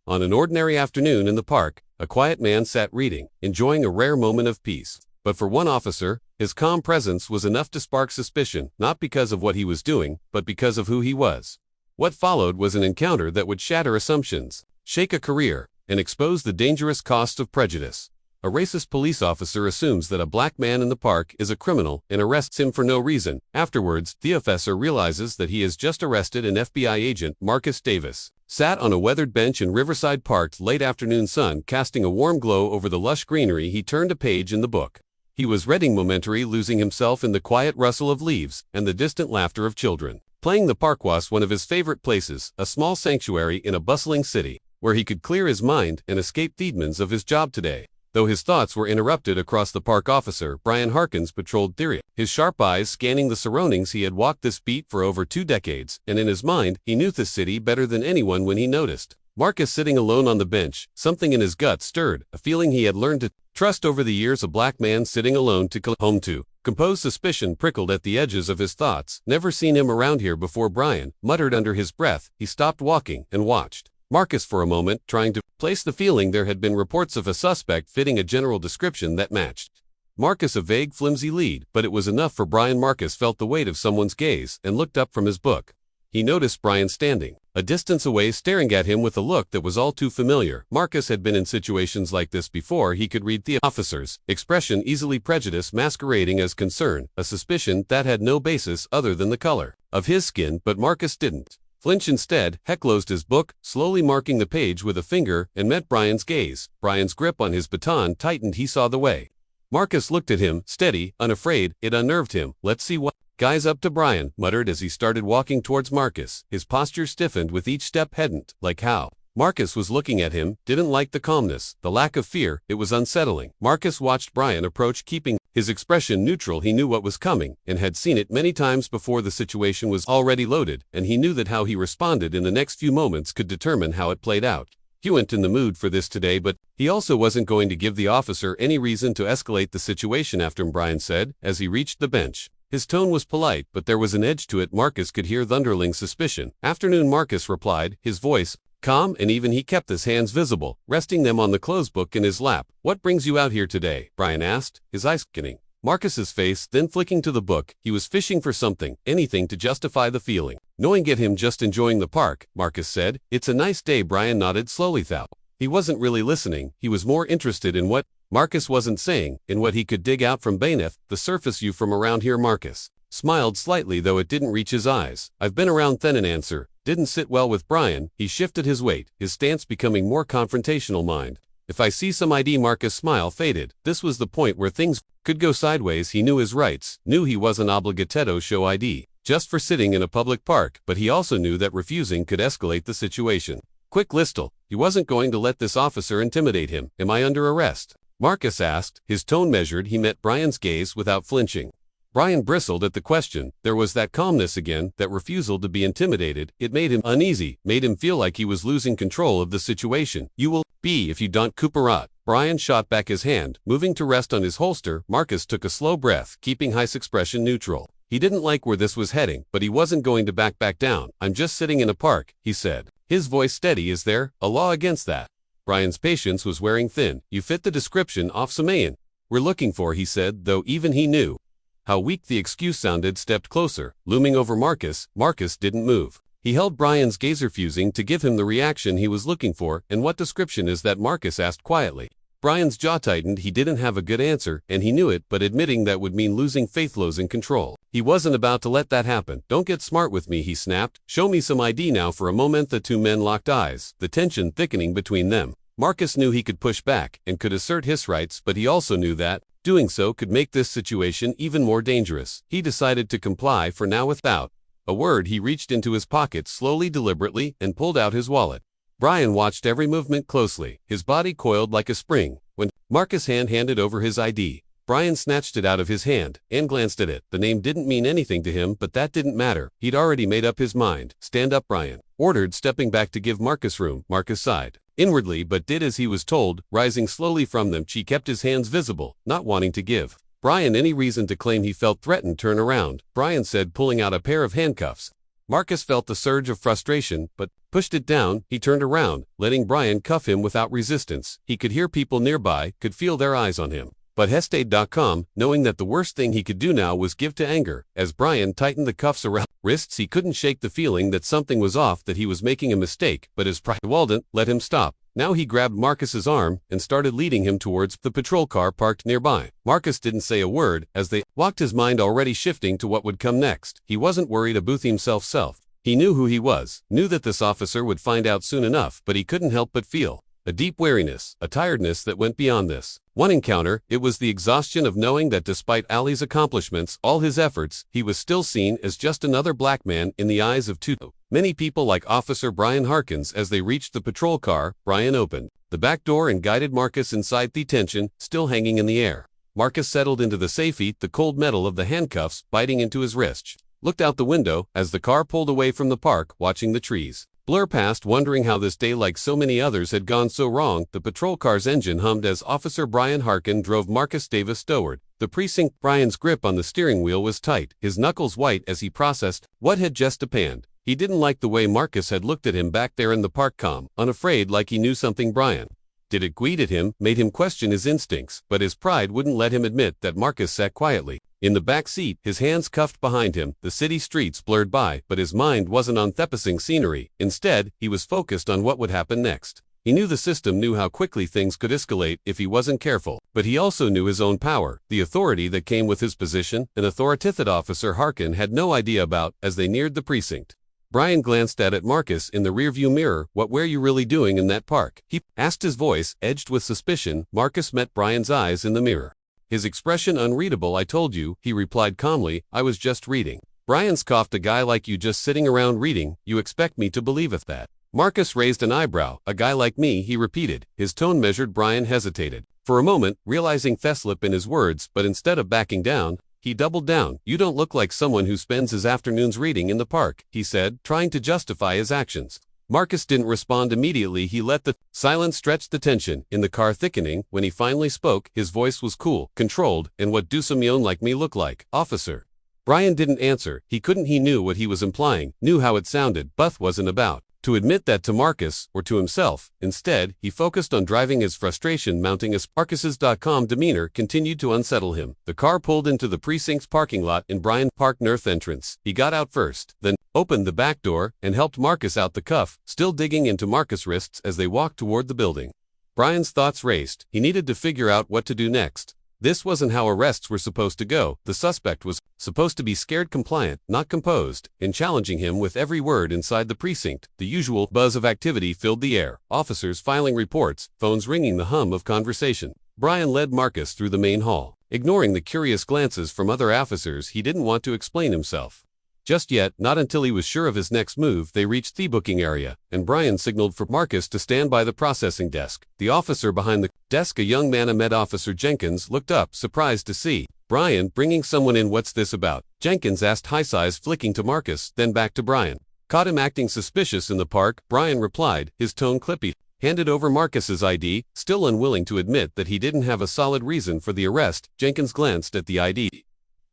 On an ordinary afternoon in the park, a quiet man sat reading, enjoying a rare moment of peace. But for one officer, his calm presence was enough to spark suspicion, not because of what he was doing, but because of who he was. What followed was an encounter that would shatter assumptions, shake a career, and expose the dangerous costs of prejudice. A racist police officer assumes that a black man in the park is a criminal and arrests him for no reason. Afterwards, the officer realizes that he has just arrested an FBI agent, Marcus Davis. Sat on a weathered bench in Riverside Park's late afternoon sun casting a warm glow over the lush greenery, he turned a page in the book. He was reading momentarily, losing himself in the quiet rustle of leaves and the distant laughter of children. Playing the park was one of his favorite places, a small sanctuary in a bustling city, where he could clear his mind and escape the demands of his job today. Though his thoughts were interrupted across the park, officer Brian Harkins patrolled Theria, his sharp eyes scanning the surroundings. He had walked this beat for over 2 decades, and in his mind, he knew this city better than anyone when he noticed Marcus sitting alone on the bench. Something in his gut stirred, a feeling he had learned to trust over the years. A black man sitting alone to call home to. Composed suspicion prickled at the edges of his thoughts. Never seen him around here before, Brian muttered under his breath. He stopped walking and watched Marcus for a moment, trying to place the feeling. There had been reports of a suspect fitting a general description that matched Marcus, a vague, flimsy lead, but it was enough for Brian. Marcus felt the weight of someone's gaze and looked up from his book. He noticed Brian standing a distance away, staring at him with a look that was all too familiar. Marcus had been in situations like this before. He could read the officer's expression easily, prejudice masquerading as concern, a suspicion that had no basis other than the color of his skin. But Marcus didn't flinch. Instead, he closed his book, slowly marking the page with a finger, and met Brian's gaze. Brian's grip on his baton tightened. He saw the way Marcus looked at him, steady, unafraid. It unnerved him. Let's see what guy's up to, Brian muttered as he started walking towards Marcus. His posture stiffened with each step. Hadn't like how Marcus was looking at him, didn't like the calmness, the lack of fear. It was unsettling. Marcus watched Brian approach, keeping his expression neutral. He knew what was coming and had seen it many times before. The situation was already loaded, and he knew that how he responded in the next few moments could determine how it played out. He wasn't in the mood for this today, but he also wasn't going to give the officer any reason to escalate the situation after him, Brian said as he reached the bench. His tone was polite, but there was an edge to it. Marcus could hear the underlying suspicion. Afternoon, Marcus replied, his voice calm, and even he kept his hands visible, resting them on the closed book in his lap. What brings you out here today? Brian asked, his eyes skinning Marcus's face, then flicking to the book. He was fishing for something, anything to justify the feeling. Knowing get him just enjoying the park, Marcus said. It's a nice day. Brian nodded slowly. Thou. He wasn't really listening. He was more interested in what Marcus wasn't saying, in what he could dig out from beneath the surface. You from around here? Marcus smiled slightly, though it didn't reach his eyes. I've been around then. An answer didn't sit well with Brian. He shifted his weight, his stance becoming more confrontational. Mind if I see some ID? Marcus' smile faded. This was the point where things could go sideways. He knew his rights, knew he wasn't obligated to show ID just for sitting in a public park, but he also knew that refusing could escalate the situation. Quick Listle, he wasn't going to let this officer intimidate him. Am I under arrest? Marcus asked, his tone measured. He met Brian's gaze without flinching. Brian bristled at the question. There was that calmness again, that refusal to be intimidated. It made him uneasy, made him feel like he was losing control of the situation. You will be if you don't cooperate. Brian shot back his hand, moving to rest on his holster. Marcus took a slow breath, keeping his expression neutral. He didn't like where this was heading, but he wasn't going to back down. I'm just sitting in a park, he said, his voice steady. Is there a law against that? Brian's patience was wearing thin. You fit the description of someone we're looking for, he said, though even he knew how weak the excuse sounded. Stepped closer, looming over Marcus. Marcus didn't move. He held Brian's gaze, refusing to give him the reaction he was looking for. And what description is that? Marcus asked quietly. Brian's jaw tightened. He didn't have a good answer, and he knew it, but admitting that would mean losing faith, losing control. He wasn't about to let that happen. Don't get smart with me, he snapped. Show me some ID now. For a moment the two men locked eyes, the tension thickening between them. Marcus knew he could push back and could assert his rights, but he also knew that doing so could make this situation even more dangerous. He decided to comply for now. Without a word, he reached into his pocket slowly, deliberately, and pulled out his wallet. Brian watched every movement closely, his body coiled like a spring. When Marcus' hand handed over his ID, Brian snatched it out of his hand and glanced at it. The name didn't mean anything to him, but that didn't matter. He'd already made up his mind. Stand up, Brian ordered, stepping back to give Marcus room. Marcus sighed inwardly, but did as he was told. Rising slowly from them, he kept his hands visible, not wanting to give Brian any reason to claim he felt threatened. Turn around, Brian said, pulling out a pair of handcuffs. Marcus felt the surge of frustration, but pushed it down. He turned around, letting Brian cuff him without resistance. He could hear people nearby, could feel their eyes on him. But he stayed calm, knowing that the worst thing he could do now was give to anger. As Brian tightened the cuffs around wrists, he couldn't shake the feeling that something was off, that he was making a mistake, but his pride wouldn't let him stop. Now he grabbed Marcus's arm and started leading him towards the patrol car parked nearby. Marcus didn't say a word as they walked, his mind already shifting to what would come next. He wasn't worried about himself. He knew who he was, knew that this officer would find out soon enough, but he couldn't help but feel a deep weariness, a tiredness that went beyond this one encounter. It was the exhaustion of knowing that despite Ali's accomplishments, all his efforts, he was still seen as just another black man in the eyes of too many people like Officer Brian Harkins. As they reached the patrol car, Brian opened the back door and guided Marcus inside, the tension still hanging in the air. Marcus settled into the safety, the cold metal of the handcuffs biting into his wrist. Looked out the window as the car pulled away from the park, watching the trees blur past, wondering how this day, like so many others, had gone so wrong. The patrol car's engine hummed as Officer Brian Harkin drove Marcus Davis toward the precinct. Brian's grip on the steering wheel was tight, his knuckles white as he processed what had just happened. He didn't like the way Marcus had looked at him back there in the park, calm, unafraid, like he knew something. Brian did it greet at him, made him question his instincts, but his pride wouldn't let him admit that Marcus sat quietly in the back seat, his hands cuffed behind him. The city streets blurred by, but his mind wasn't on thepasing scenery. Instead, he was focused on what would happen next. He knew the system knew how quickly things could escalate if he wasn't careful, but he also knew his own power, the authority that came with his position, an authority that Officer Harkin had no idea about. As they neared the precinct, Brian glanced at Marcus in the rearview mirror. "What were you really doing in that park?" he asked, his voice edged with suspicion. Marcus met Brian's eyes in the mirror, his expression unreadable. "I told you," he replied calmly, "I was just reading." Brian scoffed. "A guy like you just sitting around reading? You expect me to believe it that?" Marcus raised an eyebrow. "A guy like me," he repeated, his tone measured. Brian hesitated for a moment, realizing theslip in his words, but instead of backing down, he doubled down. "You don't look like someone who spends his afternoons reading in the park," he said, trying to justify his actions. Marcus didn't respond immediately. He let the silence stretch, the tension in the car thickening. When he finally spoke, his voice was cool, controlled. "And what do someone like me look like, officer?" Brian didn't answer. He couldn't. He knew what he was implying, knew how it sounded, but wasn't about to admit that to Marcus or to himself. Instead, he focused on driving, his frustration mounting as Marcus's calm demeanor continued to unsettle him. The car pulled into the precinct's parking lot in Brian Park North entrance. He got out first, then opened the back door and helped Marcus out, the cuff still digging into Marcus' wrists. As they walked toward the building, Brian's thoughts raced. He needed to figure out what to do next. This wasn't how arrests were supposed to go. The suspect was supposed to be scared, compliant, not composed. In challenging him with every word inside the precinct, the usual buzz of activity filled the air. Officers filing reports, phones ringing, the hum of conversation. Brian led Marcus through the main hall, ignoring the curious glances from other officers. He didn't want to explain himself just yet, not until he was sure of his next move. They reached the booking area, and Brian signaled for Marcus to stand by the processing desk. The officer behind the desk, a young man, Ahmed Officer Jenkins, looked up, surprised to see Brian bringing someone in. "What's this about?" Jenkins asked, high size flicking to Marcus, then back to Brian. "Caught him acting suspicious in the park," Brian replied, his tone clippy. Handed over Marcus's ID, still unwilling to admit that he didn't have a solid reason for the arrest. Jenkins glanced at the ID,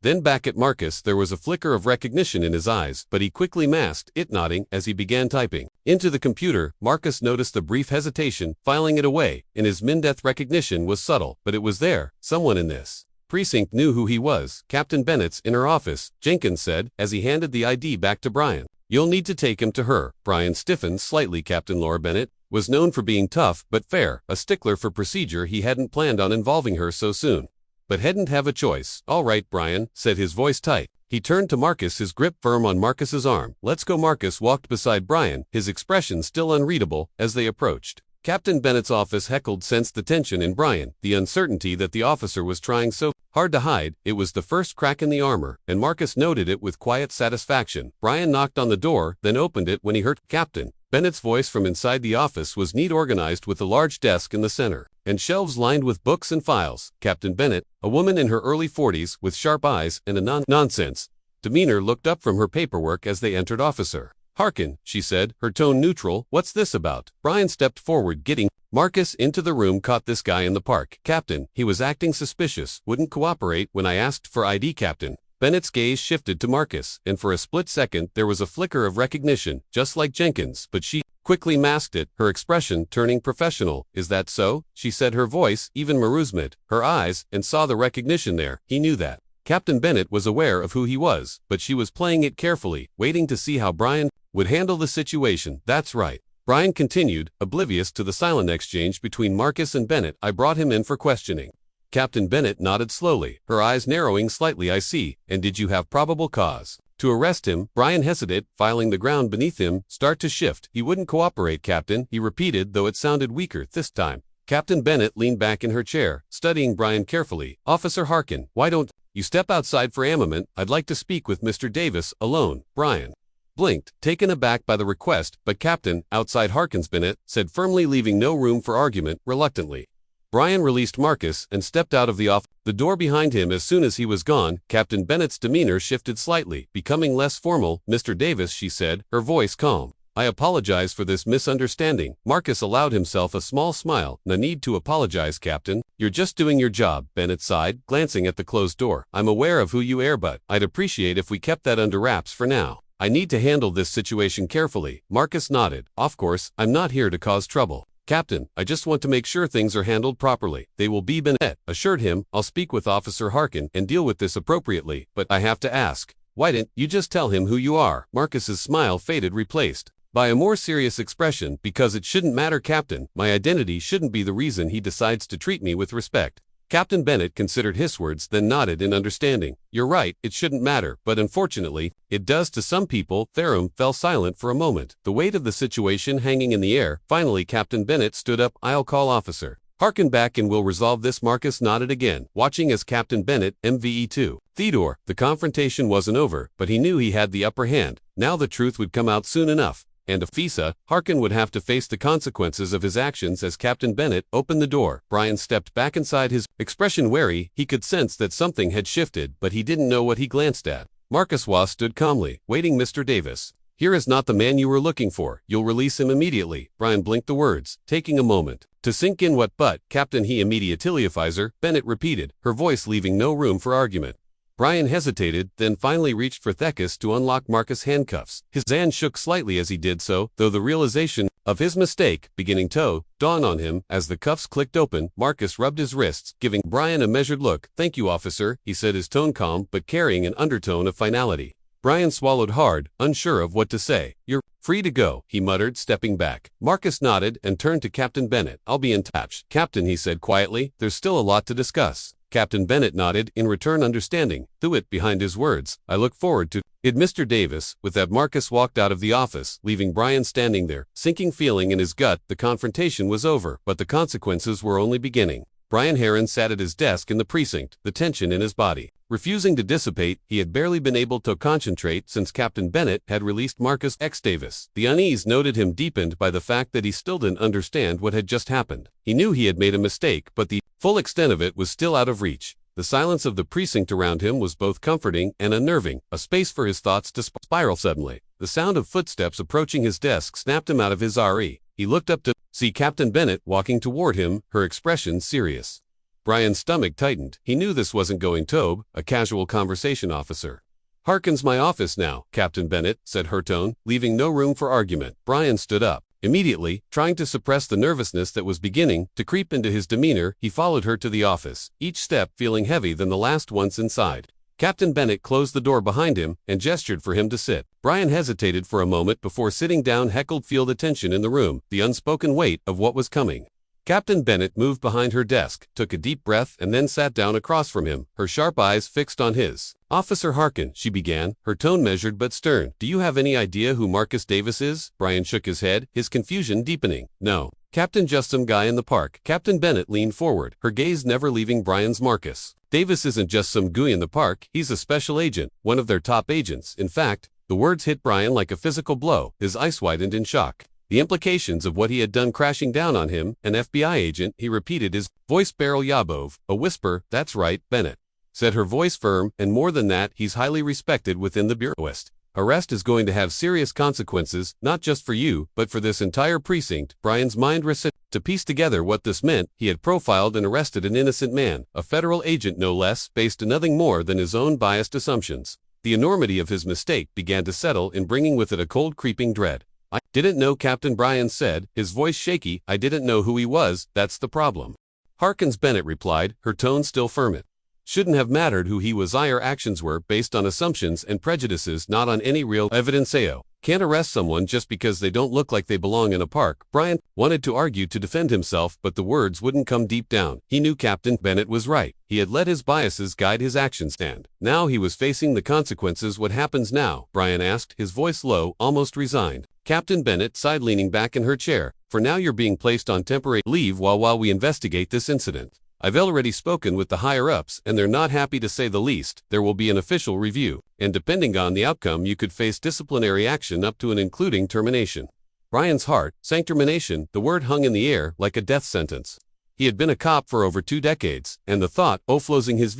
then back at Marcus. There was a flicker of recognition in his eyes, but he quickly masked it, nodding as he began typing into the computer. Marcus noticed the brief hesitation, filing it away. In his min-depth recognition was subtle, but it was there. Someone in this precinct knew who he was. "Captain Bennett's in her office," Jenkins said, as he handed the ID back to Brian. "You'll need to take him to her." Brian stiffened slightly. Captain Laura Bennett was known for being tough but fair, a stickler for procedure. He hadn't planned on involving her so soon, but hadn't have a choice. "All right," Brian said, his voice tight. He turned to Marcus, his grip firm on Marcus's arm. "Let's go." Marcus walked beside Brian, his expression still unreadable. As they approached Captain Bennett's office, Heckled sensed the tension in Brian, the uncertainty that the officer was trying so hard to hide. It was the first crack in the armor, and Marcus noted it with quiet satisfaction. Brian knocked on the door, then opened it when he heard Captain Bennett's voice from inside. The office was neat, organized, with a large desk in the center and shelves lined with books and files. Captain Bennett, a woman in her early 40s with sharp eyes and a nonsense demeanor, looked up from her paperwork as they entered. "Officer Harkin," she said, her tone neutral. "What's this about?" Brian stepped forward, getting Marcus into the room. "Caught this guy in the park, Captain. He was acting suspicious, wouldn't cooperate when I asked for ID." Captain Bennett's gaze shifted to Marcus, and for a split second there was a flicker of recognition, just like Jenkins, but she quickly masked it, her expression turning professional. Is that so? She said, her voice even amusement, her eyes, and saw the recognition there. He knew that. Captain Bennett was aware of who he was, but she was playing it carefully, waiting to see how Brian would handle the situation. That's right. Brian continued, oblivious to the silent exchange between Marcus and Bennett. I brought him in for questioning. Captain Bennett nodded slowly, her eyes narrowing slightly. I see. And did you have probable cause to arrest him? Brian hesitated, feeling the ground beneath him start to shift. He wouldn't cooperate, Captain, he repeated, though it sounded weaker this time. Captain Bennett leaned back in her chair, studying Brian carefully. Officer Harkin, why don't you step outside for a moment? I'd like to speak with Mr. Davis alone. Brian blinked, taken aback by the request, but Captain, outside Harkin's Bennett said firmly, leaving no room for argument. Reluctantly, Brian released Marcus and stepped out of the office, the door behind him. As soon as he was gone, Captain Bennett's demeanor shifted slightly, becoming less formal. Mr. Davis, she said, her voice calm. I apologize for this misunderstanding. Marcus allowed himself a small smile. No need to apologize, Captain. You're just doing your job, Bennett sighed, glancing at the closed door. I'm aware of who you are, but I'd appreciate if we kept that under wraps for now. I need to handle this situation carefully. Marcus nodded. Of course, I'm not here to cause trouble. Captain, I just want to make sure things are handled properly. They will be. Bennett assured him. I'll speak with Officer Harkin and deal with this appropriately, but I have to ask, why didn't you just tell him who you are? Marcus's smile faded, replaced by a more serious expression. Because it shouldn't matter, Captain. My identity shouldn't be the reason he decides to treat me with respect. Captain Bennett considered his words, then nodded in understanding. You're right, it shouldn't matter, but unfortunately, it does to some people. Theron fell silent for a moment, the weight of the situation hanging in the air. Finally, Captain Bennett stood up. I'll call Officer Harkin back and we'll resolve this. Marcus nodded again, watching as Captain Bennett, MVE2. Theodore, the confrontation wasn't over, but he knew he had the upper hand. Now the truth would come out soon enough. And Afisa, Harkin would have to face the consequences of his actions. As Captain Bennett opened the door, Brian stepped back inside, his expression wary. He could sense that something had shifted, but he didn't know what. He glanced at Marcus Waugh stood calmly, waiting. Mr. Davis, here is not the man you were looking for. You'll release him immediately. Brian blinked, the words taking a moment to sink in. What but, Captain? He immediately advisor, Bennett repeated, her voice leaving no room for argument. Brian hesitated, then finally reached for Thecus to unlock Marcus' handcuffs. His hand shook slightly as he did so, though the realization of his mistake beginning to dawn on him. As the cuffs clicked open, Marcus rubbed his wrists, giving Brian a measured look. Thank you, officer, he said, his tone calm but carrying an undertone of finality. Brian swallowed hard, unsure of what to say. You're free to go, he muttered, stepping back. Marcus nodded and turned to Captain Bennett. I'll be in touch. Captain, he said quietly, there's still a lot to discuss. Captain Bennett nodded, in return understanding, through it behind his words. I look forward to it, Mr. Davis. With that, Marcus walked out of the office, leaving Brian standing there, sinking feeling in his gut. The confrontation was over, but the consequences were only beginning. Brian Heron sat at his desk in the precinct, the tension in his body refusing to dissipate. He had barely been able to concentrate since Captain Bennett had released Marcus X. Davis. The unease noted him deepened by the fact that he still didn't understand what had just happened. He knew he had made a mistake, but the full extent of it was still out of reach. The silence of the precinct around him was both comforting and unnerving, a space for his thoughts to spiral. Suddenly, the sound of footsteps approaching his desk snapped him out of his RE. He looked up to see Captain Bennett walking toward him, her expression serious. Brian's stomach tightened. He knew this wasn't going to a casual conversation. Officer Harkin's my office now, Captain Bennett, said her tone, leaving no room for argument. Brian stood up. Immediately, trying to suppress the nervousness that was beginning to creep into his demeanor, he followed her to the office, each step feeling heavier than the last. Once inside, Captain Bennett closed the door behind him and gestured for him to sit. Brian hesitated for a moment before sitting down. Heckled feel the tension in the room, the unspoken weight of what was coming. Captain Bennett moved behind her desk, took a deep breath, and then sat down across from him, her sharp eyes fixed on his. Officer Harkin, she began, her tone measured but stern. Do you have any idea who Marcus Davis is? Brian shook his head, his confusion deepening. No. Captain, just some guy in the park. Captain Bennett leaned forward, her gaze never leaving Brian's. Marcus Davis isn't just some guy in the park, he's a special agent, one of their top agents. In fact, the words hit Brian like a physical blow, his eyes widened in shock. The implications of what he had done crashing down on him, an FBI agent, he repeated, his voice barrel Yabov, a whisper. That's right, Bennett, said her voice firm, and more than that, he's highly respected within the Bureau. Arrest is going to have serious consequences, not just for you, but for this entire precinct. Brian's mind reset. To piece together what this meant, he had profiled and arrested an innocent man, a federal agent no less, based on nothing more than his own biased assumptions. The enormity of his mistake began to settle in, bringing with it a cold creeping dread. "I didn't know," Captain Brian said, his voice shaky. "I didn't know who he was, that's the problem." "Harkins," Bennett replied, her tone still firm. "It shouldn't have mattered who he was. Our actions were based on assumptions and prejudices, not on any real evidence. AO can't arrest someone just because they don't look like they belong in a park." Brian wanted to argue to defend himself, but the words wouldn't come. Deep down, he knew Captain Bennett was right. He had let his biases guide his actions, and now he was facing the consequences. "What happens now?" Brian asked, his voice low, almost resigned. Captain Bennett sighed, leaning back in her chair. "For now you're being placed on temporary leave while we investigate this incident. I've already spoken with the higher-ups, and they're not happy, to say the least. There will be an official review, and depending on the outcome you could face disciplinary action up to and including termination." Brian's heart sank. Termination, the word hung in the air like a death sentence. He had been a cop for over 2 decades, and the thought of closing his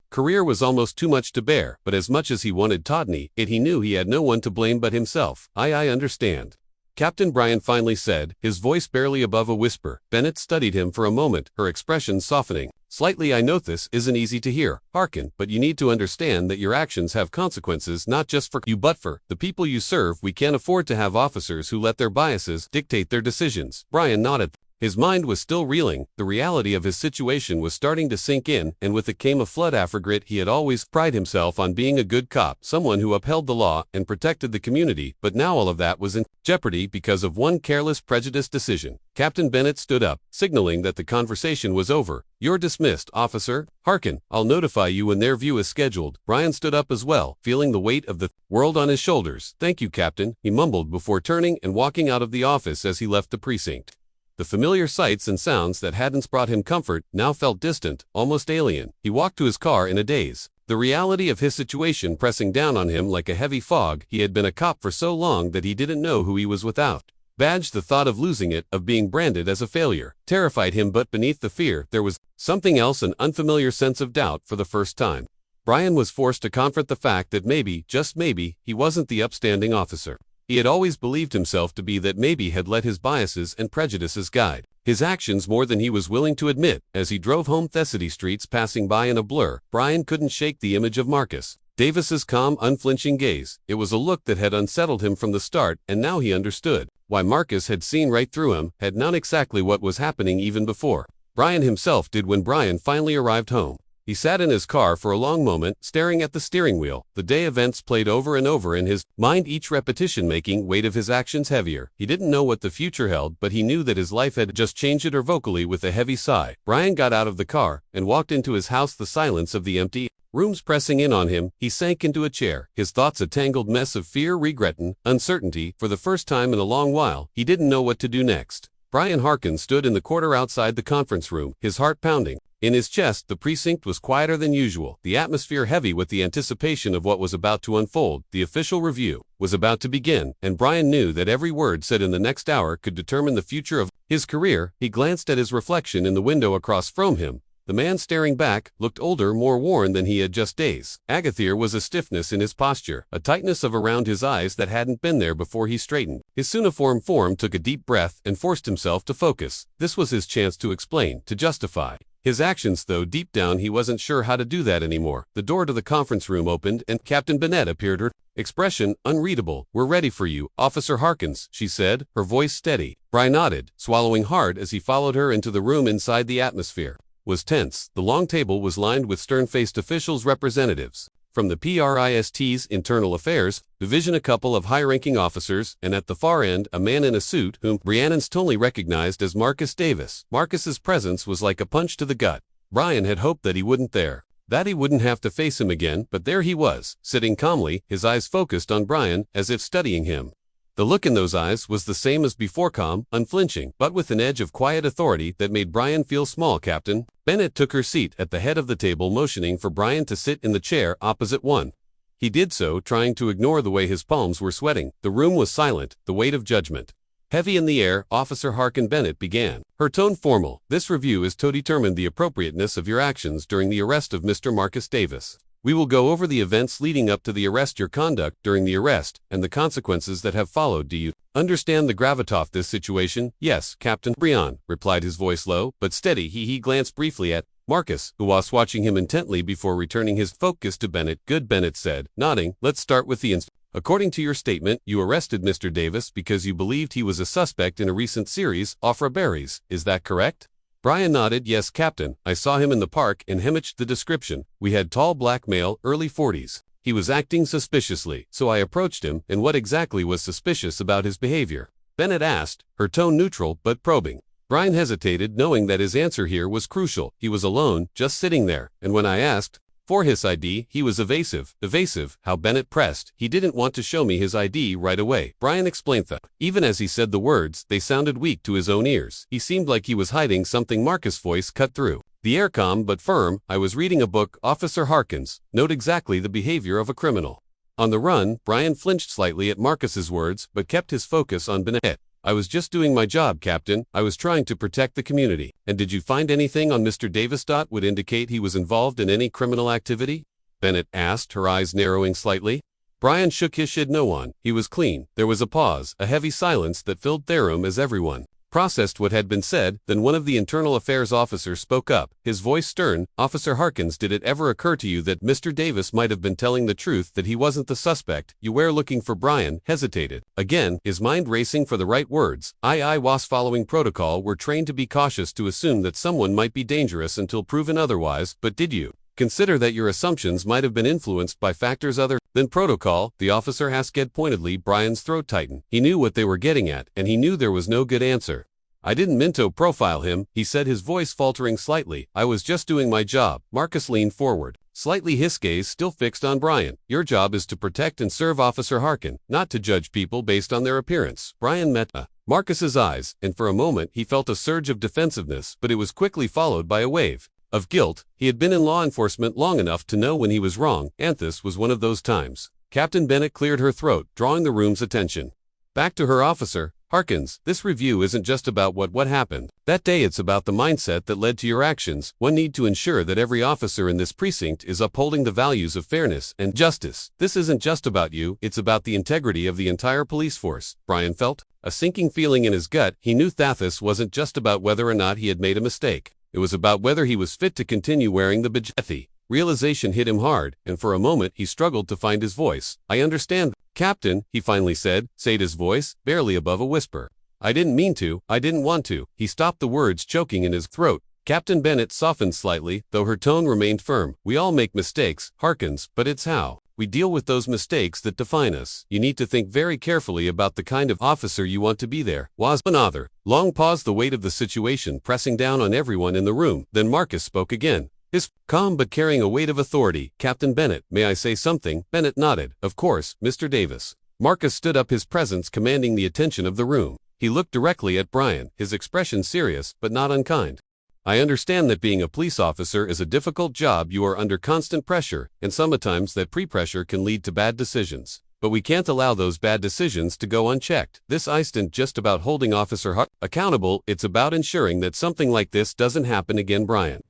career was almost too much to bear, but as much as he wanted Todney, he knew he had no one to blame but himself. I understand," Captain Brian finally said, his voice barely above a whisper. Bennett studied him for a moment, her expression softening slightly. "I know this isn't easy to hear, Harkin, but you need to understand that your actions have consequences, not just for you but for the people you serve. We can't afford to have officers who let their biases dictate their decisions." Brian nodded. His mind was still reeling. The reality of his situation was starting to sink in, and with it came a flood of regret. He had always prided himself on being a good cop, someone who upheld the law and protected the community, but now all of that was in jeopardy because of one careless, prejudiced decision. Captain Bennett stood up, signaling that the conversation was over. "You're dismissed, Officer Harkin. I'll notify you when their view is scheduled." Brian stood up as well, feeling the weight of the world on his shoulders. "Thank you, Captain," he mumbled before turning and walking out of the office. As he left the precinct, the familiar sights and sounds that hadn't brought him comfort now felt distant, almost alien. He walked to his car in a daze, the reality of his situation pressing down on him like a heavy fog. He had been a cop for so long that he didn't know who he was without badge. The thought of losing it, of being branded as a failure, terrified him, but beneath the fear there was something else, an unfamiliar sense of doubt. For the first time, Brian was forced to confront the fact that maybe, just maybe, he wasn't the upstanding officer he had always believed himself to be, that maybe had let his biases and prejudices guide his actions more than he was willing to admit. As he drove home, Thessaly streets passing by in a blur, Brian couldn't shake the image of Marcus Davis's calm, unflinching gaze. It was a look that had unsettled him from the start, and now he understood why Marcus had seen right through him, had known exactly what was happening even before Brian himself did. When Brian finally arrived home, he sat in his car for a long moment, staring at the steering wheel. The day events played over and over in his mind, each repetition making weight of his actions heavier. He didn't know what the future held, but he knew that his life had just changed. It, or vocally, with a heavy sigh, Brian got out of the car and walked into his house. The silence of the empty rooms pressing in on him, he sank into a chair, his thoughts a tangled mess of fear, regret, and uncertainty. For the first time in a long while, he didn't know what to do next. Brian Harkin stood in the corridor outside the conference room, his heart pounding in his chest. The precinct was quieter than usual, the atmosphere heavy with the anticipation of what was about to unfold. The official review was about to begin, and Brian knew that every word said in the next hour could determine the future of his career. He glanced at his reflection in the window across from him. The man staring back looked older, more worn than he had just days. There was a stiffness in his posture, a tightness of around his eyes that hadn't been there before. He straightened his uniform form, took a deep breath, and forced himself to focus. This was his chance to explain, to justify his actions, though deep down he wasn't sure how to do that anymore. The door to the conference room opened and Captain Bennett appeared, her expression unreadable. "We're ready for you, Officer Harkins," she said, her voice steady. Brian nodded, swallowing hard as he followed her into the room. Inside, the atmosphere was tense. The long table was lined with stern-faced officials, representatives from the PRIST's Internal Affairs Division, a couple of high-ranking officers, and at the far end, a man in a suit whom Brian instantly recognized as Marcus Davis. Marcus's presence was like a punch to the gut. Brian had hoped that he wouldn't have to face him again, but there he was, sitting calmly, his eyes focused on Brian, as if studying him. The look in those eyes was the same as before, calm, unflinching, but with an edge of quiet authority that made Brian feel small. Captain Bennett took her seat at the head of the table, motioning for Brian to sit in the chair opposite one. He did so, trying to ignore the way his palms were sweating. The room was silent, the weight of judgment heavy in the air. "Officer Harkin," Bennett began, her tone formal, "this review is to determine the appropriateness of your actions during the arrest of Mr. Marcus Davis. We will go over the events leading up to the arrest, your conduct during the arrest, and the consequences that have followed. Do you understand the gravitas of this situation? Yes, Captain Brian, replied his voice low but steady. He glanced briefly at Marcus, who was watching him intently before returning his focus to Bennett. Good, Bennett said, nodding. Let's start with the incident. According to your statement, you arrested Mr. Davis because you believed he was a suspect in a recent series of robberies. Is that correct? Brian nodded. Yes, Captain. I saw him in the park and matched the description. We had tall black male, early 40s. He was acting suspiciously, so I approached him. And what exactly was suspicious about his behavior? Bennett asked, her tone neutral but probing. Brian hesitated, knowing that his answer here was crucial. He was alone, just sitting there, and when I asked for his ID, he was evasive. Evasive, how Bennett pressed. He didn't want to show me his ID right away. Brian explained that. Even as he said the words, they sounded weak to his own ears. He seemed like he was hiding something. Marcus' voice cut through. The air calm but firm. I was reading a book, Officer Harkins. Note exactly the behavior of a criminal. On the run, Brian flinched slightly at Marcus's words, but kept his focus on Bennett. I was just doing my job, Captain. I was trying to protect the community. And did you find anything on Mr. Davis? Would indicate he was involved in any criminal activity? Bennett asked, her eyes narrowing slightly. Brian shook his head. No one. He was clean. There was a pause, a heavy silence that filled the room as everyone processed what had been said. Then one of the internal affairs officers spoke up, his voice stern. Officer Harkins, did it ever occur to you that Mr. Davis might have been telling the truth, that he wasn't the suspect you were looking for? Brian hesitated. Again, his mind racing for the right words. I was following protocol. We're trained to be cautious, to assume that someone might be dangerous until proven otherwise. But did you consider that your assumptions might have been influenced by factors other than protocol? The officer asked pointedly. Brian's throat tightened. He knew what they were getting at, and he knew there was no good answer. I didn't mean to profile him, he said, his voice faltering slightly. I was just doing my job. Marcus leaned forward, slightly, his gaze still fixed on Brian. Your job is to protect and serve Officer Harkin, not to judge people based on their appearance. Brian met Marcus's eyes, and for a moment he felt a surge of defensiveness, but it was quickly followed by a wave of guilt. He had been in law enforcement long enough to know when he was wrong, and this was one of those times. Captain Bennett cleared her throat, drawing the room's attention back to her. Officer Harkins, this review isn't just about what happened that day, it's about the mindset that led to your actions. One need to ensure that every officer in this precinct is upholding the values of fairness and justice. This isn't just about you, it's about the integrity of the entire police force. Brian felt a sinking feeling in his gut. He knew this wasn't just about whether or not he had made a mistake. It was about whether he was fit to continue wearing the badge. Realization hit him hard, and for a moment he struggled to find his voice. I understand, Captain, he finally said, his voice barely above a whisper. I didn't mean to, I didn't want to. He stopped, the words choking in his throat. Captain Bennett softened slightly, though her tone remained firm. We all make mistakes, Harkins, but it's how we deal with those mistakes that define us. You need to think very carefully about the kind of officer you want to be. There was another long pause, the weight of the situation pressing down on everyone in the room. Then Marcus spoke again, his calm but carrying a weight of authority. Captain Bennett, may I say something? Bennett nodded. Of course, Mr. Davis. Marcus stood up, his presence commanding the attention of the room. He looked directly at Brian, his expression serious but not unkind. I understand that being a police officer is a difficult job. You are under constant pressure, and sometimes that pre-pressure can lead to bad decisions. But we can't allow those bad decisions to go unchecked. This isn't just about holding Officer Hart accountable, it's about ensuring that something like this doesn't happen again. Brian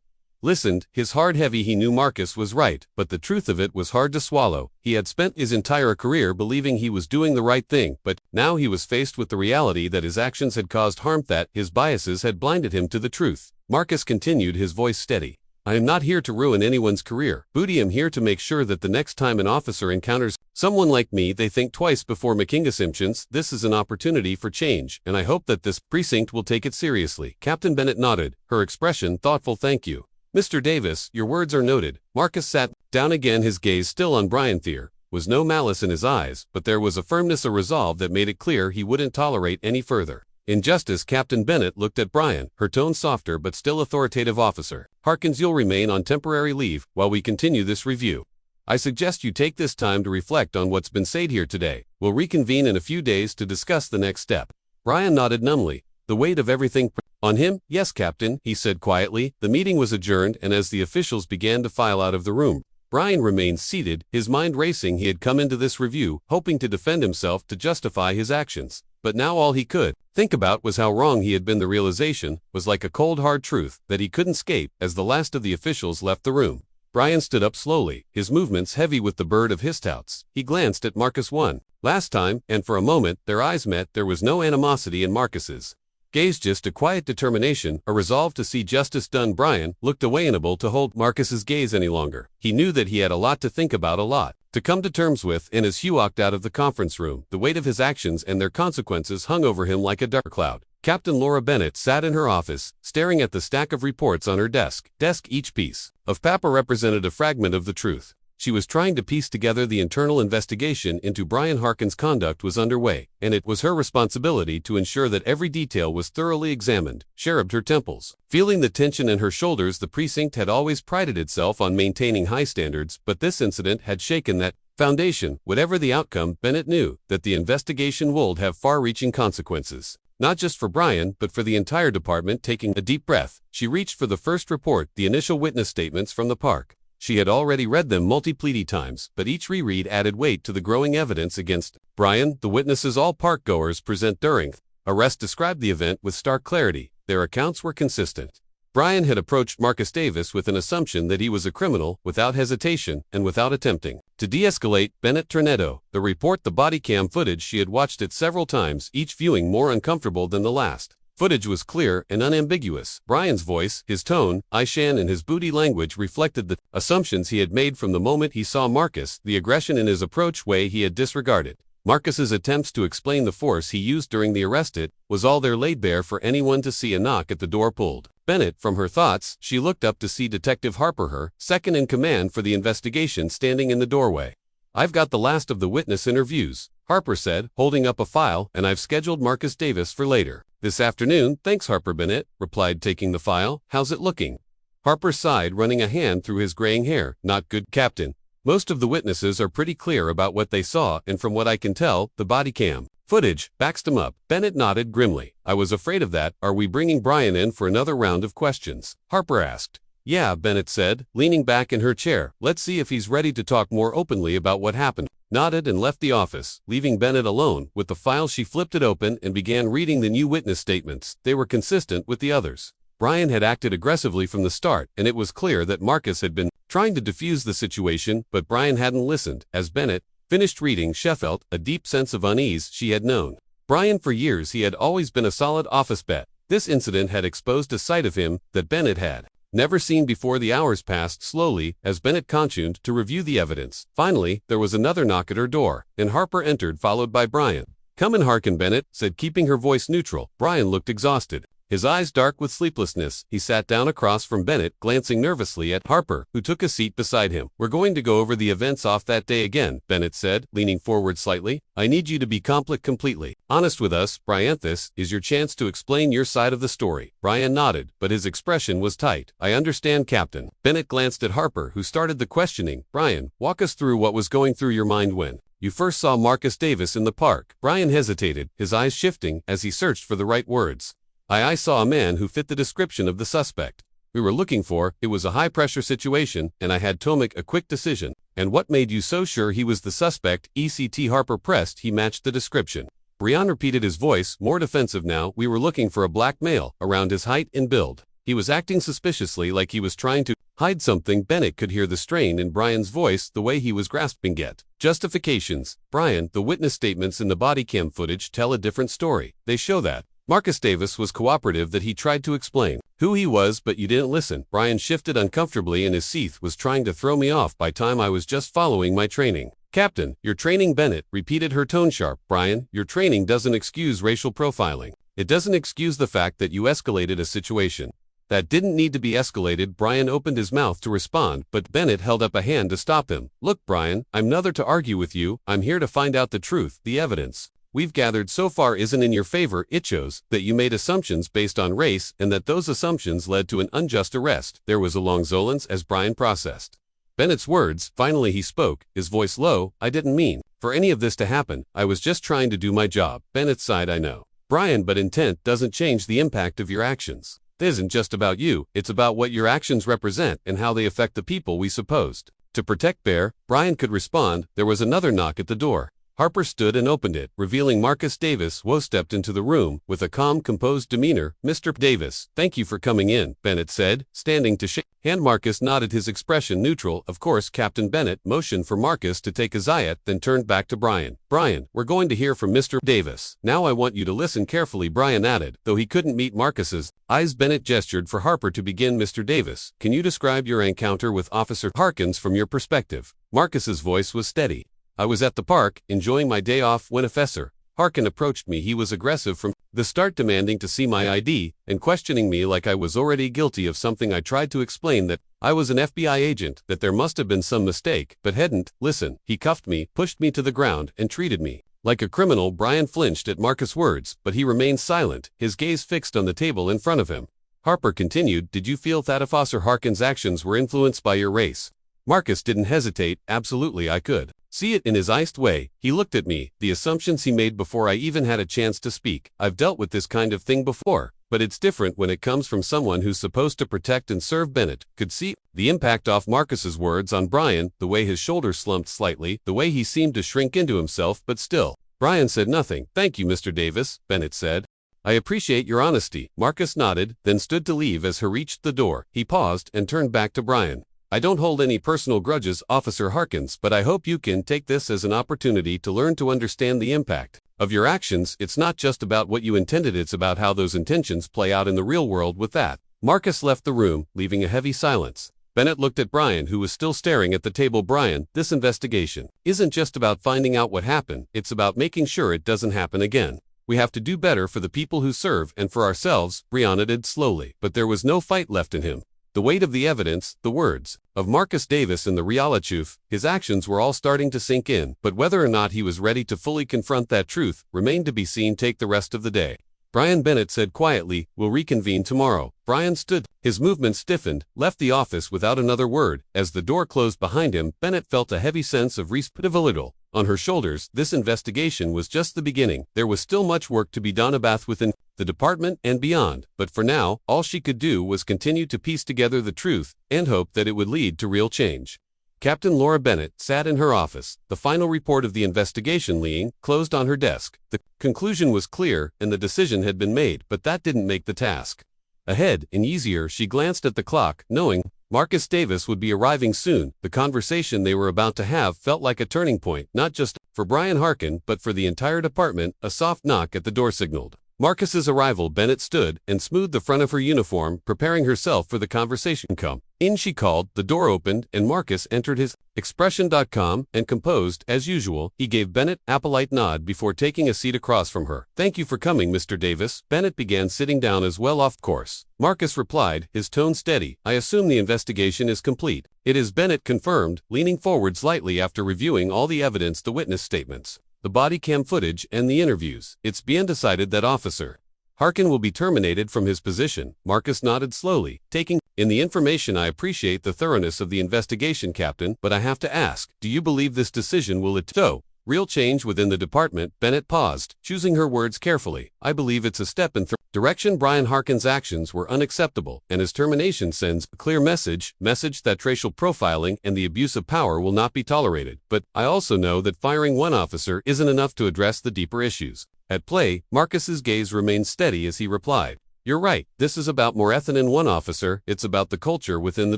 listened, his heart heavy. He knew Marcus was right, but the truth of it was hard to swallow. He had spent his entire career believing he was doing the right thing, but now he was faced with the reality that his actions had caused harm, that his biases had blinded him to the truth. Marcus continued, his voice steady. I am not here to ruin anyone's career. Booty, I'm here to make sure that the next time an officer encounters someone like me, they think twice before making assumptions. This is an opportunity for change, and I hope that this precinct will take it seriously. Captain Bennett nodded, her expression thoughtful. Thank you, Mr. Davis, your words are noted. Marcus sat down again, his gaze still on Brian. There was no malice in his eyes, but there was a firmness, a resolve that made it clear he wouldn't tolerate any further injustice. Captain Bennett looked at Brian, her tone softer but still authoritative. Officer Harkins, you'll remain on temporary leave while we continue this review. I suggest you take this time to reflect on what's been said here today. We'll reconvene in a few days to discuss the next step. Brian nodded numbly, the weight of everything on him. Yes, Captain, he said quietly. The meeting was adjourned, and as the officials began to file out of the room, Brian remained seated, his mind racing. He had come into this review hoping to defend himself, to justify his actions. But now all he could think about was how wrong he had been. The realization was like a cold hard truth that he couldn't escape. As the last of the officials left the room, Brian stood up slowly, his movements heavy with the bird of Histouts. He glanced at Marcus one last time, and for a moment their eyes met. There was no animosity in Marcus's gaze, just a quiet determination, a resolve to see justice done. Brian looked away, unable to hold Marcus's gaze any longer. He knew that he had a lot to think about, a lot to come to terms with, and as he walked out of the conference room, the weight of his actions and their consequences hung over him like a dark cloud. Captain Laura Bennett sat in her office, staring at the stack of reports on her desk. Each piece of paper represented a fragment of the truth. She was trying to piece together the internal investigation into Brian Harkin's conduct was underway, and it was her responsibility to ensure that every detail was thoroughly examined. She rubbed her temples, feeling the tension in her shoulders. The precinct had always prided itself on maintaining high standards, but this incident had shaken that foundation. Whatever the outcome, Bennett knew that the investigation would have far-reaching consequences. Not just for Brian, but for the entire department. Taking a deep breath, she reached for the first report, the initial witness statements from the park. She had already read them multiple times, but each reread added weight to the growing evidence against Brian. The witnesses, all park-goers present during arrest, described the event with stark clarity. Their accounts were consistent. Brian had approached Marcus Davis with an assumption that he was a criminal, without hesitation, and without attempting to de-escalate. Bennett Tornado, the report, the body cam footage. She had watched it several times, each viewing more uncomfortable than the last. Footage was clear and unambiguous. Brian's voice, his tone, Ishan, and his booty language reflected the assumptions he had made from the moment he saw Marcus. The aggression in his approach way he had disregarded. Marcus's attempts to explain the force he used during the arrest. It was all there laid bare for anyone to see. A knock at the door pulled Bennett from her thoughts. She looked up to see Detective Harper, her second in command for the investigation, standing in the doorway. "I've got the last of the witness interviews," Harper said, holding up a file, "and I've scheduled Marcus Davis for later this afternoon." "Thanks, Harper," Bennett replied, taking the file. "How's it looking?" Harper sighed, running a hand through his graying hair. "Not good, Captain. Most of the witnesses are pretty clear about what they saw, and from what I can tell, the body cam footage backs them up." Bennett nodded grimly. "I was afraid of that. Are we bringing Brian in for another round of questions?" Harper asked. "Yeah," Bennett said, leaning back in her chair. "Let's see if he's ready to talk more openly about what happened." Nodded and left the office, leaving Bennett alone with the file. She flipped it open and began reading the new witness statements. They were consistent with the others. Brian had acted aggressively from the start, and it was clear that Marcus had been trying to defuse the situation, but Brian hadn't listened. As Bennett finished reading, she felt a deep sense of unease. She had known Brian for years. He had always been a solid office bet. This incident had exposed a side of him that Bennett had never seen before. The hours passed slowly as Bennett continued to review the evidence. Finally, there was another knock at her door, and Harper entered, followed by Brian. "Come in, Harkin," Bennett said, keeping her voice neutral. Brian looked exhausted, his eyes dark with sleeplessness. He sat down across from Bennett, glancing nervously at Harper, who took a seat beside him. "We're going to go over the events off that day again," Bennett said, leaning forward slightly. "I need you to be completely honest with us, Brian. This is your chance to explain your side of the story." Brian nodded, but his expression was tight. "I understand, Captain." Bennett glanced at Harper, who started the questioning. "Brian, walk us through what was going through your mind when you first saw Marcus Davis in the park." Brian hesitated, his eyes shifting as he searched for the right words. I saw a man who fit the description of the suspect we were looking for. It was a high-pressure situation, and I had to make a quick decision." "And what made you so sure he was the suspect?" Harper pressed. "He matched the description." Brian repeated, his voice more defensive now. "We were looking for a black male, around his height and build. He was acting suspiciously, like he was trying to hide something." Bennett could hear the strain in Brian's voice, the way he was grasping at justifications. "Brian, the witness statements in the body cam footage tell a different story. They show that Marcus Davis was cooperative, that he tried to explain who he was, but you didn't listen." Brian shifted uncomfortably in his seat. "Was trying to throw me off. By time I was just following my training." "Captain, your training," Bennett repeated, her tone sharp. "Brian, your training doesn't excuse racial profiling. It doesn't excuse the fact that you escalated a situation that didn't need to be escalated." Brian opened his mouth to respond, but Bennett held up a hand to stop him. "Look, Brian, I'm neither to argue with you. I'm here to find out the truth. The evidence we've gathered so far isn't in your favor. It shows that you made assumptions based on race, and that those assumptions led to an unjust arrest." There was a long silence as Brian processed Bennett's words. Finally he spoke, his voice low. "I didn't mean for any of this to happen. I was just trying to do my job." Bennett sighed. "I know, Brian, but intent doesn't change the impact of your actions. It isn't just about you, it's about what your actions represent and how they affect the people we supposed to protect." Brian could respond. There was another knock at the door. Harper stood and opened it, revealing Marcus Davis. Woe stepped into the room with a calm, composed demeanor. "Mr. Davis, thank you for coming in," Bennett said, standing to shake hand. Marcus nodded, his expression neutral. "Of course." Captain Bennett motioned for Marcus to take a Zayat, then turned back to Brian. "Brian, we're going to hear from Mr. Davis. Now I want you to listen carefully," Brian added, though he couldn't meet Marcus's eyes. Bennett gestured for Harper to begin. "Mr. Davis, can you describe your encounter with Officer Harkins from your perspective?" Marcus's voice was steady. "I was at the park, enjoying my day off, when Officer Harkin approached me. He was aggressive from the start, demanding to see my ID and questioning me like I was already guilty of something. I tried to explain that I was an FBI agent, that there must have been some mistake, but hadn't. Listen, he cuffed me, pushed me to the ground, and treated me like a criminal." Brian flinched at Marcus' words, but he remained silent, his gaze fixed on the table in front of him. Harper continued, "Did you feel that Officer Harkin's actions were influenced by your race?" Marcus didn't hesitate. "Absolutely, I could see it in his iced way. He looked at me, the assumptions he made before I even had a chance to speak. I've dealt with this kind of thing before, but it's different when it comes from someone who's supposed to protect and serve." Bennett could see the impact off Marcus's words on Brian, the way his shoulders slumped slightly, the way he seemed to shrink into himself, but still. Brian said nothing. "Thank you, Mr. Davis," Bennett said. "I appreciate your honesty." Marcus nodded, then stood to leave. As he reached the door, he paused and turned back to Brian. "I don't hold any personal grudges, Officer Harkins, but I hope you can take this as an opportunity to learn to understand the impact of your actions. It's not just about what you intended, it's about how those intentions play out in the real world." With that, Marcus left the room, leaving a heavy silence. Bennett looked at Brian, who was still staring at the table. "Brian, this investigation isn't just about finding out what happened, it's about making sure it doesn't happen again. We have to do better for the people who serve and for ourselves." Brian nodded slowly, but there was no fight left in him. The weight of the evidence, the words of Marcus Davis and the reality, his actions were all starting to sink in, but whether or not he was ready to fully confront that truth remained to be seen. "Take the rest of the day," Brian Bennett said quietly. "We'll reconvene tomorrow." Brian stood, his movements stiffened, left the office without another word. As the door closed behind him, Bennett felt a heavy sense of responsibility on her shoulders. This investigation was just the beginning. There was still much work to be done about within the department and beyond, but for now, all she could do was continue to piece together the truth and hope that it would lead to real change. Captain Laura Bennett sat in her office, the final report of the investigation lying closed on her desk. The conclusion was clear and the decision had been made, but that didn't make the task ahead any easier. She glanced at the clock, knowing Marcus Davis would be arriving soon. The conversation they were about to have felt like a turning point, not just for Brian Harkin, but for the entire department. A soft knock at the door signaled Marcus's arrival. Bennett stood and smoothed the front of her uniform, preparing herself for the conversation. "Come in," she called. The door opened and Marcus entered, his expression calm and composed as usual. He gave Bennett a polite nod before taking a seat across from her. "Thank you for coming, Mr. Davis." Bennett began sitting down as well. "Of course," Marcus replied, his tone steady. "I assume the investigation is complete." "It is," Bennett confirmed, leaning forward slightly after reviewing all the evidence, the witness statements, the body cam footage, and the interviews. "It's been decided that Officer Harkin will be terminated from his position." Marcus nodded slowly, taking in the information. "I appreciate the thoroughness of the investigation, Captain, but I have to ask, do you believe this decision will lead to real change within the department?" Bennett paused, choosing her words carefully. "I believe it's a step in the direction. Brian Harkin's actions were unacceptable, and his termination sends a clear message that racial profiling and the abuse of power will not be tolerated. But I also know that firing one officer isn't enough to address the deeper issues at play." Marcus's gaze remained steady as he replied, "You're right, this is about more than one officer. It's about the culture within the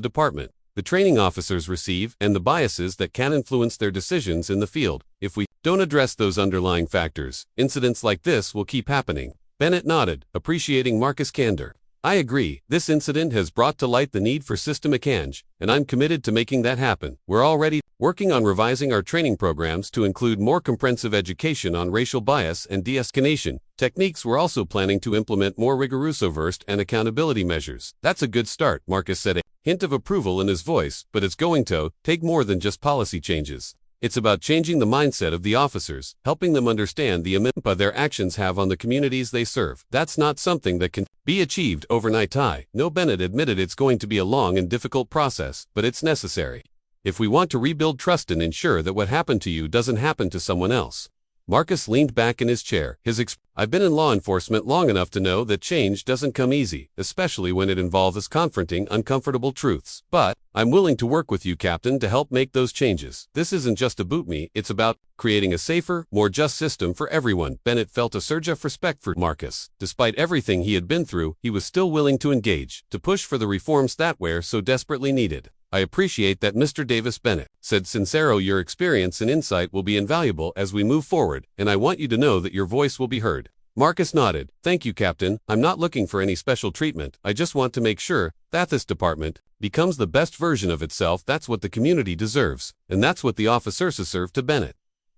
department, the training officers receive, and the biases that can influence their decisions in the field. If we don't address those underlying factors, incidents like this will keep happening." Bennett nodded, appreciating Marcus' candor. "I agree. This incident has brought to light the need for systemic change, and I'm committed to making that happen. We're already working on revising our training programs to include more comprehensive education on racial bias and de-escalation techniques. We're also planning to implement more rigorous oversight and accountability measures." "That's a good start," Marcus said, a hint of approval in his voice, "but it's going to take more than just policy changes. It's about changing the mindset of the officers, helping them understand the impact their actions have on the communities they serve. That's not something that can be achieved overnight." No, Bennett admitted, it's going to be a long and difficult process, but it's necessary if we want to rebuild trust and ensure that what happened to you doesn't happen to someone else. Marcus leaned back in his chair. I've been in law enforcement long enough to know that change doesn't come easy, especially when it involves confronting uncomfortable truths. But I'm willing to work with you, Captain, to help make those changes. This isn't just about me, it's about creating a safer, more just system for everyone. Bennett felt a surge of respect for Marcus. Despite everything he had been through, he was still willing to engage, to push for the reforms that were so desperately needed. I appreciate that, Mr. Davis. Bennett said. Sincero, your experience and insight will be invaluable as we move forward, and I want you to know that your voice will be heard. Marcus nodded. Thank you, Captain. I'm not looking for any special treatment. I just want to make sure that this department becomes the best version of itself. That's what the community deserves, and that's what the officers deserve. To Bennett.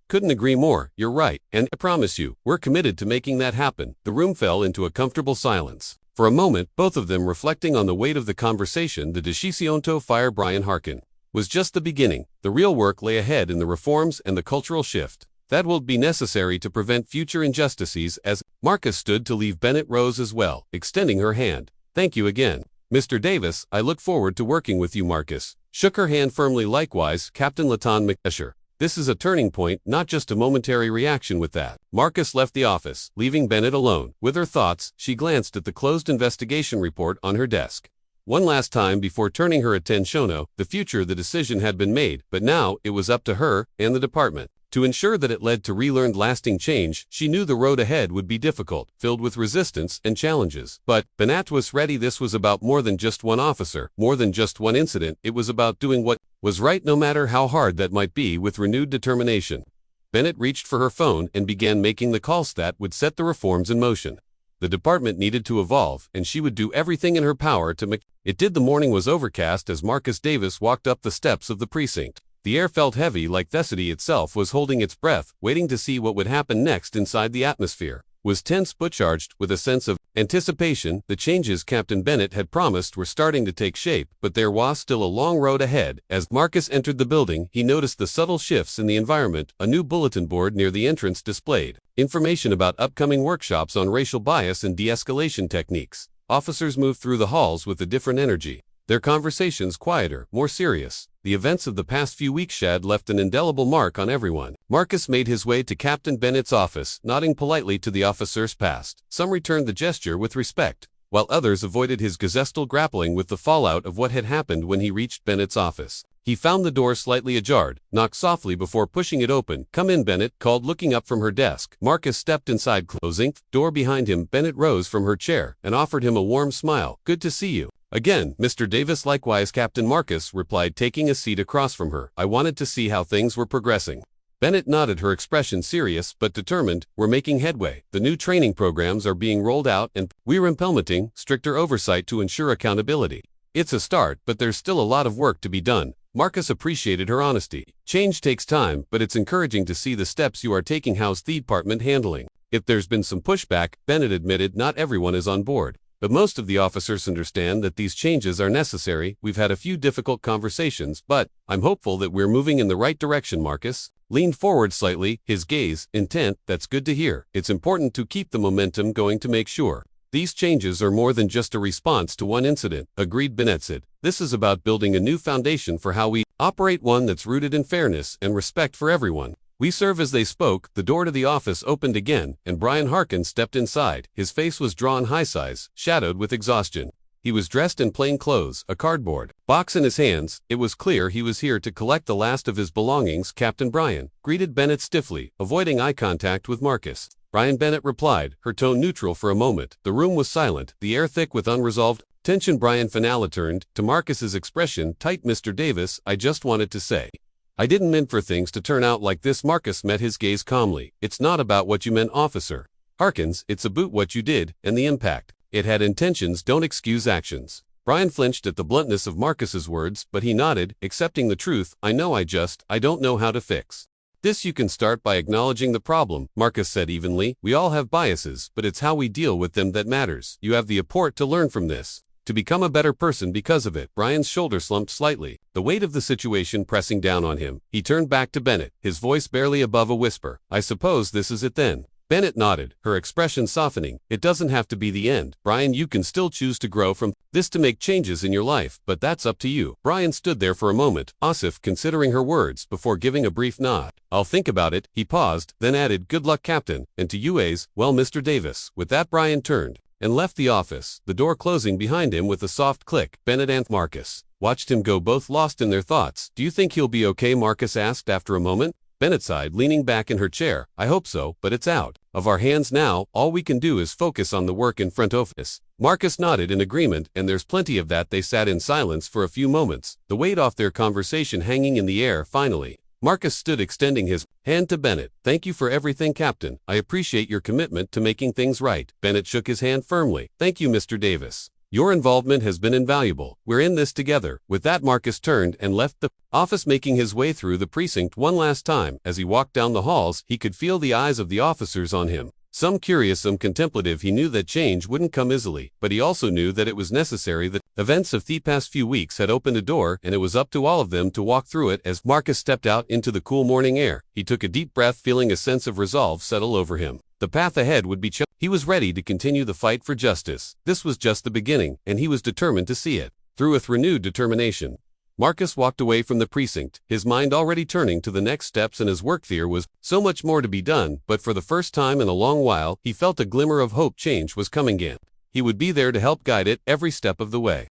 Couldn't agree more. You're right, and I promise you, we're committed to making that happen. The room fell into a comfortable silence. For a moment, both of them reflecting on the weight of the conversation. The decision to fire Brian Harkin was just the beginning. The real work lay ahead in the reforms and the cultural shift that will be necessary to prevent future injustices. As Marcus stood to leave, Bennett rose as well, extending her hand. Thank you again, Mr. Davis. I look forward to working with you. Marcus shook her hand firmly. Likewise, Captain Latan McAsher. This is a turning point, not just a momentary reaction. With that, Marcus left the office, leaving Bennett alone. With her thoughts, she glanced at the closed investigation report on her desk. One last time before turning her attention to the future. The decision had been made, but now it was up to her and the department to ensure that it led to relearned lasting change. She knew the road ahead would be difficult, filled with resistance and challenges. But Bennett was ready. This was about more than just one officer, more than just one incident. It was about doing what was right, no matter how hard that might be. With renewed determination, Bennett reached for her phone and began making the calls that would set the reforms in motion. The department needed to evolve, and she would do everything in her power to make it did. The morning was overcast as Marcus Davis walked up the steps of the precinct. The air felt heavy, like the city itself was holding its breath, waiting to see what would happen next. Inside, the atmosphere was tense but charged with a sense of anticipation. The changes Captain Bennett had promised were starting to take shape, but there was still a long road ahead. As Marcus entered the building, he noticed the subtle shifts in the environment. A new bulletin board near the entrance displayed information about upcoming workshops on racial bias and de-escalation techniques. Officers moved through the halls with a different energy, their conversations quieter, more serious. The events of the past few weeks had left an indelible mark on everyone. Marcus made his way to Captain Bennett's office, nodding politely to the officers past. Some returned the gesture with respect, while others avoided his gestal. Grappling with the fallout of what had happened when he reached Bennett's office, he found the door slightly ajar, knocked softly before pushing it open. Come in, Bennett called, looking up from her desk. Marcus stepped inside, closing the door behind him. Bennett rose from her chair and offered him a warm smile. Good to see you again, Mr. Davis. Likewise, Captain. Marcus replied, taking a seat across from her. I wanted to see how things were progressing. Bennett nodded, her expression serious but determined. We're making headway. The new training programs are being rolled out, and we're implementing stricter oversight to ensure accountability. It's a start, but there's still a lot of work to be done. Marcus appreciated her honesty. Change takes time, but it's encouraging to see the steps you are taking. How's the department handling? If there's been some pushback, Bennett admitted, not everyone is on board, but most of the officers understand that these changes are necessary. We've had a few difficult conversations, but I'm hopeful that we're moving in the right direction. Marcus leaned forward slightly, his gaze intent. That's good to hear. It's important to keep the momentum going to make sure these changes are more than just a response to one incident. Agreed, Bennett said. This is about building a new foundation for how we operate, one that's rooted in fairness and respect for everyone we serve. As they spoke, the door to the office opened again, and Brian Harkin stepped inside. His face was drawn, high size, shadowed with exhaustion. He was dressed in plain clothes, a cardboard box in his hands. It was clear he was here to collect the last of his belongings. Captain Brian greeted Bennett stiffly, avoiding eye contact with Marcus. Brian, Bennett replied, her tone neutral. For a moment, the room was silent, the air thick with unresolved tension. Brian finally turned to Marcus's expression tight. Mr. Davis, I just wanted to say, I didn't mean for things to turn out like this. Marcus met his gaze calmly. It's not about what you meant, Officer Harkins, it's about what you did, and the impact it had. Intentions don't excuse actions. Brian flinched at the bluntness of Marcus's words, but he nodded, accepting the truth. I know, I don't know how to fix this. You can start by acknowledging the problem, Marcus said evenly. We all have biases, but it's how we deal with them that matters. You have the apport to learn from this, to become a better person because of it. Brian's shoulder slumped slightly, the weight of the situation pressing down on him. He turned back to Bennett, his voice barely above a whisper. I suppose this is it then. Bennett nodded, her expression softening. It doesn't have to be the end, Brian. You can still choose to grow from this to make changes in your life, but that's up to you. Brian stood there for a moment, Asif considering her words before giving a brief nod. I'll think about it. He paused, then added, good luck, Captain, and to you as well, Mr. Davis. With that, Brian turned and left the office, the door closing behind him with a soft click. Bennett and Marcus watched him go, both lost in their thoughts. Do you think he'll be okay? Marcus asked after a moment. Bennett sighed, leaning back in her chair. I hope so, but it's out of our hands now. All we can do is focus on the work in front of us. Marcus nodded in agreement, and there's plenty of that. They sat in silence for a few moments, the weight off their conversation hanging in the air. Finally, Marcus stood, extending his hand to Bennett. Thank you for everything, Captain. I appreciate your commitment to making things right. Bennett shook his hand firmly. Thank you, Mr. Davis. Your involvement has been invaluable. We're in this together. With that, Marcus turned and left the office, making his way through the precinct one last time. As he walked down the halls, he could feel the eyes of the officers on him. Some curious, some contemplative. He knew that change wouldn't come easily, but he also knew that it was necessary. The events of the past few weeks had opened a door, and it was up to all of them to walk through it. As Marcus stepped out into the cool morning air, he took a deep breath, feeling a sense of resolve settle over him. The path ahead would be he was ready to continue the fight for justice. This was just the beginning, and he was determined to see it through with renewed determination. Marcus walked away from the precinct, his mind already turning to the next steps in his work. There was so much more to be done, but for the first time in a long while, he felt a glimmer of hope. Change was coming in. He would be there to help guide it every step of the way.